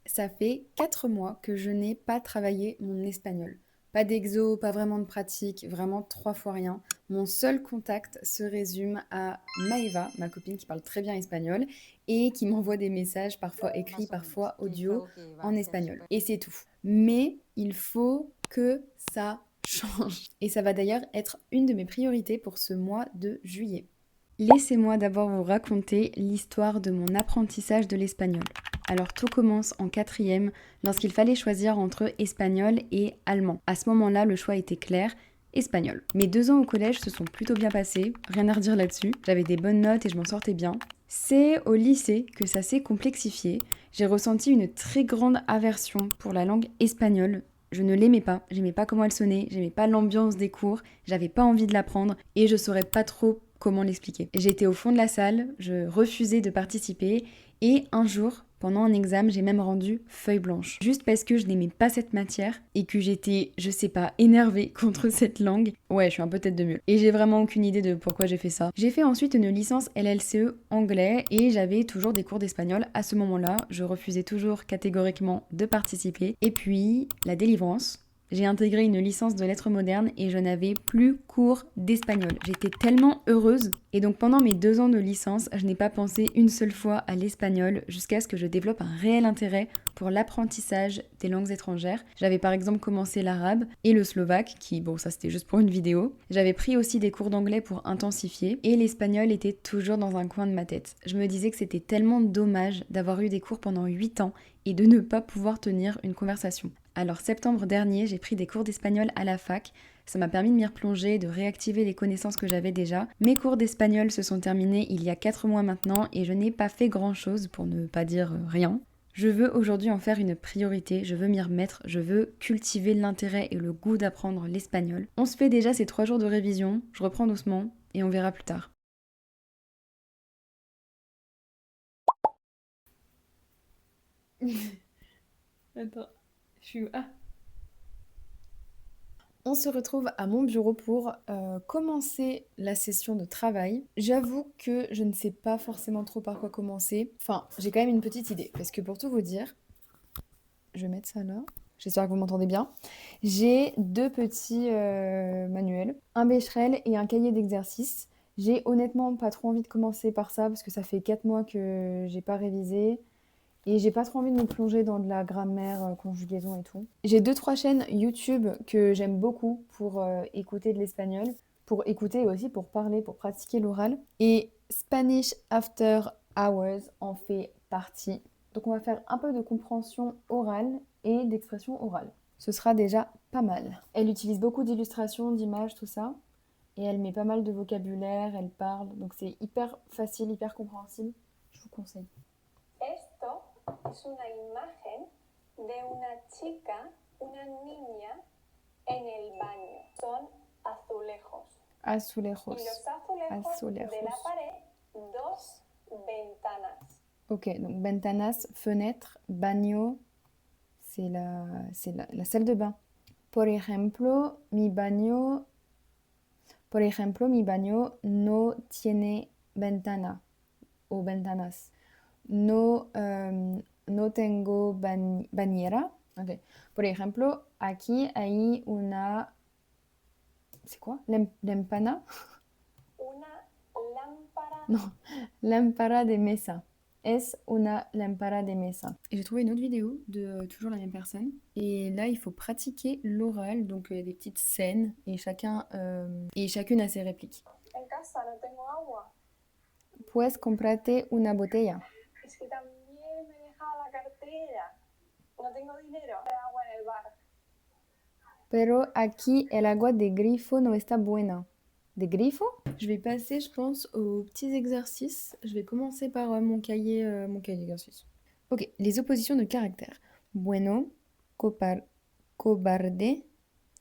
Ça fait 4 mois que je n'ai pas travaillé mon espagnol. Pas d'exo, pas vraiment de pratique, vraiment 3 fois rien. Mon seul contact se résume à Maeva, ma copine qui parle très bien espagnol et qui m'envoie des messages parfois écrits, Más o menos, parfois que es audio algo que va en a ser espagnol. súper. Et c'est tout. Mais il faut que ça change. Et ça va d'ailleurs être une de mes priorités pour ce mois de juillet. Laissez-moi d'abord vous raconter l'histoire de mon apprentissage de l'espagnol. Alors tout commence en quatrième lorsqu'il fallait choisir entre espagnol et allemand. À ce moment-là, le choix était clair, espagnol. Mes 2 ans au collège se sont plutôt bien passés, rien à redire là-dessus. J'avais des bonnes notes et je m'en sortais bien. C'est au lycée que ça s'est complexifié. J'ai ressenti une très grande aversion pour la langue espagnole. Je ne l'aimais pas, j'aimais pas comment elle sonnait, j'aimais pas l'ambiance des cours, j'avais pas envie de l'apprendre et je saurais pas trop comment l'expliquer. J'étais au fond de la salle, je refusais de participer et un jour, pendant un examen, j'ai même rendu feuille blanche. Juste parce que je n'aimais pas cette matière et que j'étais, je sais pas, énervée contre cette langue. Ouais, je suis un peu tête de mule. Et j'ai vraiment aucune idée de pourquoi j'ai fait ça. J'ai fait ensuite une licence LLCE anglais et j'avais toujours des cours d'espagnol à ce moment-là. Je refusais toujours catégoriquement de participer. Et puis, la délivrance. J'ai intégré une licence de lettres modernes et je n'avais plus cours d'espagnol. J'étais tellement heureuse. Et donc pendant mes 2 ans de licence, je n'ai pas pensé une seule fois à l'espagnol jusqu'à ce que je développe un réel intérêt pour l'apprentissage des langues étrangères. J'avais par exemple commencé l'arabe et le slovaque, qui, bon, ça c'était juste pour une vidéo. J'avais pris aussi des cours d'anglais pour intensifier et l'espagnol était toujours dans un coin de ma tête. Je me disais que c'était tellement dommage d'avoir eu des cours pendant 8 ans et de ne pas pouvoir tenir une conversation. Alors septembre dernier, j'ai pris des cours d'espagnol à la fac. Ça m'a permis de m'y replonger, de réactiver les connaissances que j'avais déjà. Mes cours d'espagnol se sont terminés il y a 4 mois maintenant et je n'ai pas fait grand-chose pour ne pas dire rien. Je veux aujourd'hui en faire une priorité, je veux m'y remettre, je veux cultiver l'intérêt et le goût d'apprendre l'espagnol. On se fait déjà ces 3 jours de révision, je reprends doucement et on verra plus tard. Attends, je suis... Ah, on se retrouve à mon bureau pour commencer la session de travail. J'avoue que je ne sais pas forcément trop par quoi commencer. Enfin, j'ai quand même une petite idée. Parce que pour tout vous dire, je vais mettre ça là. J'espère que vous m'entendez bien. J'ai 2 petits manuels, un Becherel et un cahier d'exercice. J'ai honnêtement pas trop envie de commencer par ça parce que ça fait 4 mois que j'ai pas révisé. Et j'ai pas trop envie de me plonger dans de la grammaire, conjugaison et tout. J'ai 2, 3 chaînes YouTube que j'aime beaucoup pour écouter de l'espagnol, pour écouter et aussi pour parler, pour pratiquer l'oral. Et Spanish After Hours en fait partie. Donc on va faire un peu de compréhension orale et d'expression orale. Ce sera déjà pas mal. Elle utilise beaucoup d'illustrations, d'images, tout ça. Et elle met pas mal de vocabulaire, elle parle. Donc c'est hyper facile, hyper compréhensible. Je vous conseille. Esto es una imagen de una chica, una niña en el baño. Son azulejos. Y Azulejos. los azulejos de la Azulejos. pared, dos ventanas. Ok, donc ventanas, fenêtre, baño, c'est la salle de bain. Por ejemplo, mi baño no tiene ventana o ventanas. No, no tengo bañera. Ok. Por ejemplo, aquí hay una... C'est quoi? L'empana? Una lámpara. Non, lámpara de mesa. Es una lámpara de mesa. Et j'ai trouvé une autre vidéo de toujours la même personne. Et là, il faut pratiquer l'oral, donc des petites scènes, et chacune a ses répliques. En casa no tengo agua. Puedes comprarte una botella. Es que también me he dejado la cartera. No tengo dinero. Hay agua en el bar. Pero aquí el agua de grifo no está buena. De grifo? Je vais passer, je pense, aux petits exercices. Je vais commencer par mon cahier d'exercice. Ok, les oppositions de caractère. Bueno, cobarde,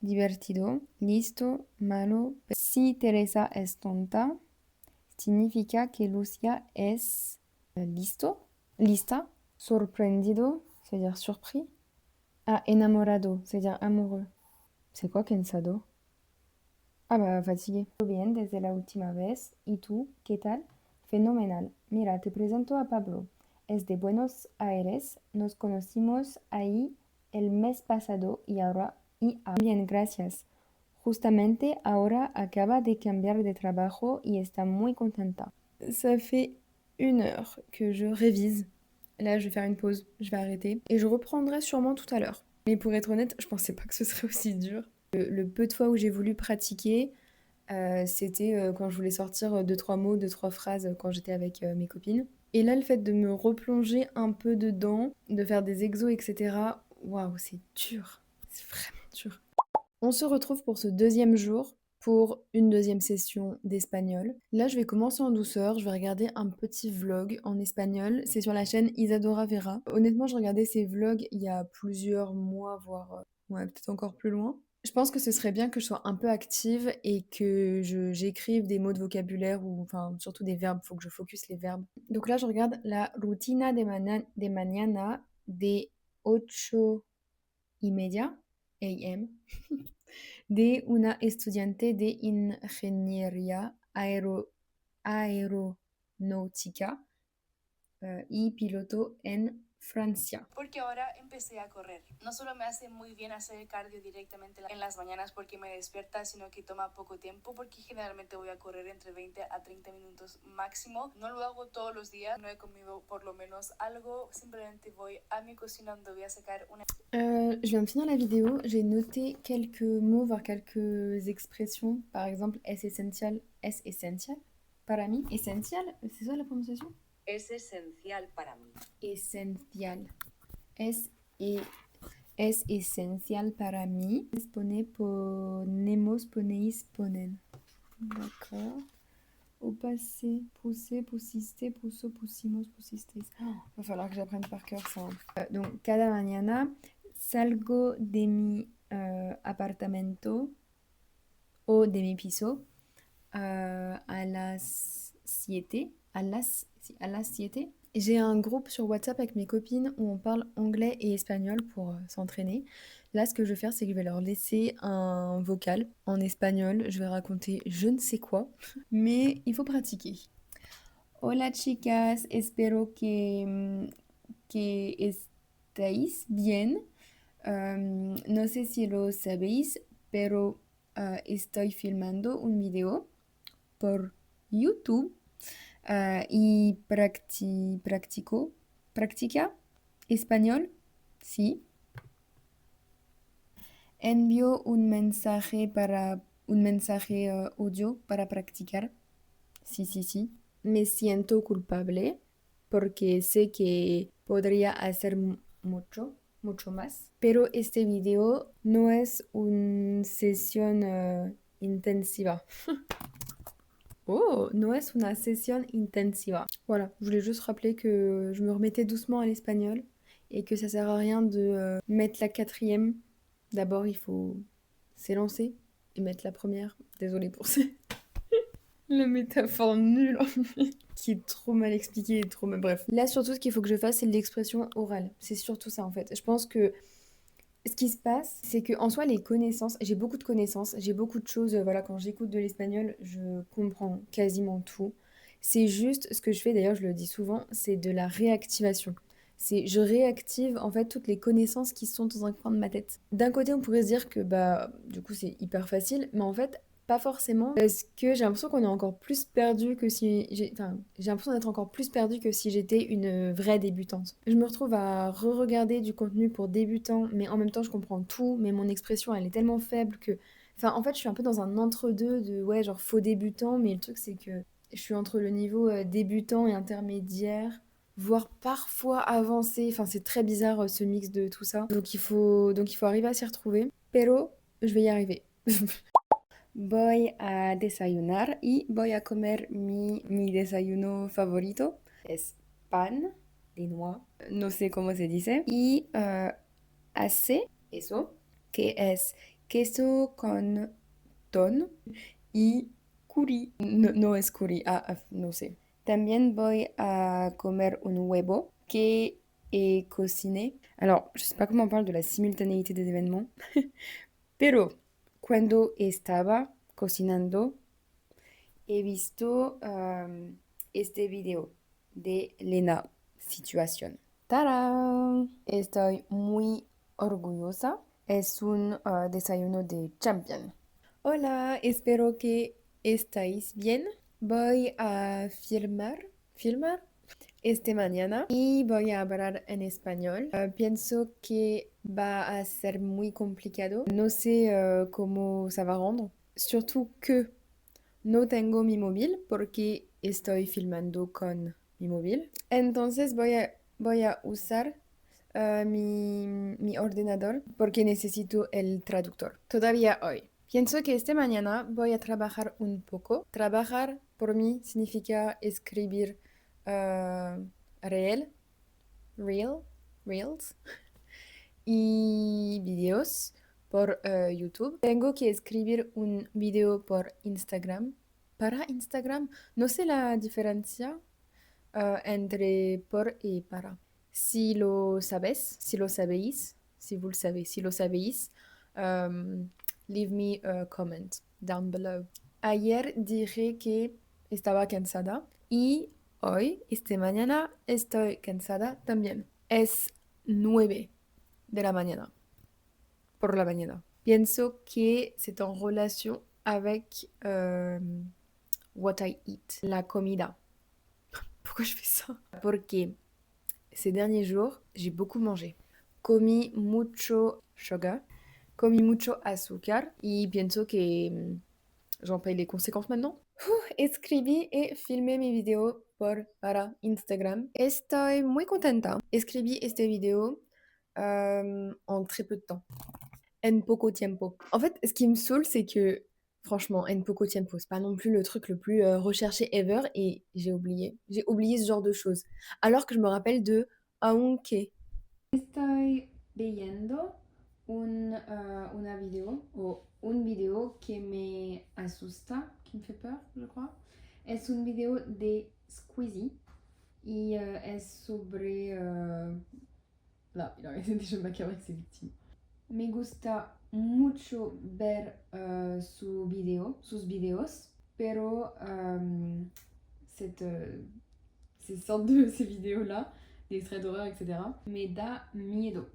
divertido, listo, malo. Si Teresa es tonta, significa que Lucia es lista, sorprendido, c'est-à-dire surpris. Ah, enamorado, c'est-à-dire amoureux. C'est quoi cansado? Ah bah fatigué. Bien desde la última vez. ¿Y tú? ¿Qué tal? Fenomenal. Mira, te presento a Pablo. es de Buenos Aires. Nos conocimos ahí el mes pasado bien, gracias. Justamente ahora acaba de cambiar de trabajo y está muy contenta. Ça fait 1 heure que je révise. Là, je vais faire une pause, je vais arrêter et je reprendrai sûrement tout à l'heure. Mais pour être honnête, je pensais pas que ce serait aussi dur. Le peu de fois où j'ai voulu pratiquer, c'était quand je voulais sortir 2-3 mots, 2-3 phrases quand j'étais avec mes copines. Et là, le fait de me replonger un peu dedans, de faire des exos, etc., waouh, c'est dur. C'est vraiment dur. On se retrouve pour ce deuxième jour pour une deuxième session d'espagnol. Là, je vais commencer en douceur, je vais regarder un petit vlog en espagnol. C'est sur la chaîne Isadora Vera. Honnêtement, je regardais ces vlogs il y a plusieurs mois, voire ouais, peut-être encore plus loin. Je pense que ce serait bien que je sois un peu active et que j'écrive des mots de vocabulaire ou enfin surtout des verbes, faut que je focus les verbes. Donc là, je regarde la rutina de mañana de 8:30 a.m. de una estudiante de ingeniería aeronáutica y piloto en Francia. Porque ahora empecé a correr. No solo me hace muy bien hacer cardio directamente en las mañanas porque me despierta, sino que toma poco tiempo porque generalmente voy a correr entre 20 a 30 minutos máximo. No lo hago todos los días, no he comido por lo menos algo, simplemente voy a mi cocina donde voy a sacar una... Je viens de finir la vidéo, j'ai noté quelques mots, voire quelques expressions. Par exemple, es esencial para mí. Esencial, c'est ça la prononciation? Es esencial para mí. Esencial. Es esencial para mí. Ponemos, ponéis, ponen. D'accord. Au passé, pousser, pusiste, puso, pusimos, pusisteis. Oh, va falloir que j'apprenne par cœur ça. Donc, cada mañana salgo de mi apartamento o de mi piso a las 7. A las 7. J'ai un groupe sur WhatsApp avec mes copines où on parle anglais et espagnol pour s'entraîner. Là, ce que je vais faire, c'est que je vais leur laisser un vocal en espagnol. Je vais raconter je ne sais quoi, mais il faut pratiquer. Hola chicas, espero que estáis bien. No sé si lo sabéis, pero estoy filmando un video por YouTube y practica español, sí. Envío un mensaje audio para practicar, sí, sí, sí. Me siento culpable porque sé que podría hacer mucho más, pero este video no es una sesión intensiva. Oh, no es una sesión intensiva. Voilà, je voulais juste rappeler que je me remettais doucement à l'espagnol et que ça sert à rien de mettre la quatrième. D'abord, il faut s'élancer et mettre la première. Désolée pour la métaphore nulle en fait, qui est trop mal expliquée et trop mal... Bref. Là, surtout, ce qu'il faut que je fasse, c'est de l'expression orale. C'est surtout ça en fait. Je pense que ce qui se passe, c'est que en soi, les connaissances, j'ai beaucoup de connaissances, j'ai beaucoup de choses. Voilà, quand j'écoute de l'espagnol, je comprends quasiment tout. C'est juste ce que je fais, d'ailleurs, je le dis souvent, c'est de la réactivation. C'est je réactive en fait toutes les connaissances qui sont dans un coin de ma tête. D'un côté, on pourrait se dire que bah du coup c'est hyper facile, mais en fait pas forcément parce que j'ai l'impression qu'on est encore plus perdu que si j'ai l'impression d'être encore plus perdu que si j'étais une vraie débutante. Je me retrouve à re-regarder du contenu pour débutants, mais en même temps je comprends tout, mais mon expression elle est tellement faible que en fait je suis un peu dans un entre-deux de ouais genre faux débutant, mais le truc c'est que je suis entre le niveau débutant et intermédiaire, voire parfois avancé. Enfin, c'est très bizarre ce mix de tout ça. Donc il faut arriver à s'y retrouver. Pero je vais y arriver. Voy a desayunar y voy a comer mi desayuno favorito. Es pan de noix. No sé cómo se dice. Y hace eso, que es queso con ton y curry. No, no es curry, no sé. También voy a comer un huevo que est cociné. Alors, je sais pas comment on parle de la simultanéité des événements, pero cuando estaba cocinando, he visto este video de Lena. situación. ¡Tarán! Estoy muy orgullosa. Es un desayuno de champion. Hola, espero que estáis bien. Voy a filmar este mañana y voy a hablar en español. Pienso que va a ser muy complicado. No sé cómo se va a rendre. Surtout que no tengo mi móvil porque estoy filmando con mi móvil. Entonces voy a usar mi ordenador porque necesito el traductor. Todavía hoy. Pienso que este mañana voy a trabajar un poco. Trabajar por mí significa escribir reel, reel, reels y videos por YouTube. Tengo que escribir un video por Instagram. Para Instagram, no sé la diferencia entre por y para. Si lo sabes, si lo sabéis, si vous le savez, si lo sabéis, leave me a comment down below. Ayer dije que estaba cansada y hoy, esta mañana, estoy cansada también. Es 9 de la mañana, por la mañana. Pienso que c'est en relation avec what I eat, la comida. Pourquoi je fais ça? Porque ces derniers jours, j'ai beaucoup mangé. Comí mucho sugar, comí mucho azúcar y pienso que j'en paye les conséquences maintenant. Escribí y filmé mi video para Instagram. Estoy muy contenta. Escribí este video en très peu de temps. En poco tiempo. En fait, ce qui me saoule, c'est que, franchement, en poco tiempo, c'est pas non plus le truc le plus recherché ever et j'ai oublié. J'ai oublié ce genre de choses. Alors que je me rappelle de aunque. Estoy viendo una vidéo, o un vidéo que me asusta, qui me fait peur, je crois. Es un vidéo de Squeezie y es sobre... Là, il a arrêté déjà de m'accabrer avec ses victimes. Me gusta mucho ver sus videos, pero ces sortes de ces vidéos-là, des extraits d'horreur, etc., me da miedo.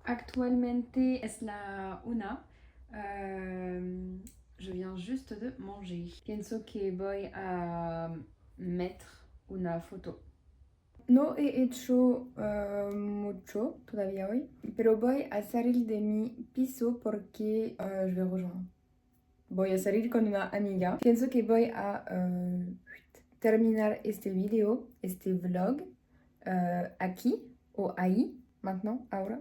Actualmente es la una. Je viens juste de manger. Pienso que voy a mettre una foto. No he hecho mucho todavía hoy, pero voy a salir de mi piso porque je vais rejoindre. Voy a salir con una amiga. Pienso que voy a terminar este video, este vlog, aquí o ahí, maintenant, ahora,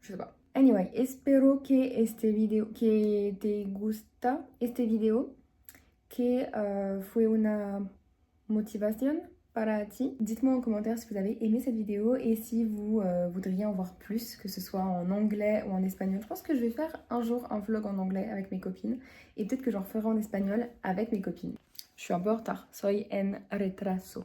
je sais pas. Anyway, espero que este video, que te gusta este video, que fue una motivation para ti. Dites-moi en commentaire si vous avez aimé cette vidéo et si vous voudriez en voir plus, que ce soit en anglais ou en espagnol. Je pense que je vais faire un jour un vlog en anglais avec mes copines et peut-être que j'en ferai en espagnol avec mes copines. Je suis un peu en retard, soy en retraso.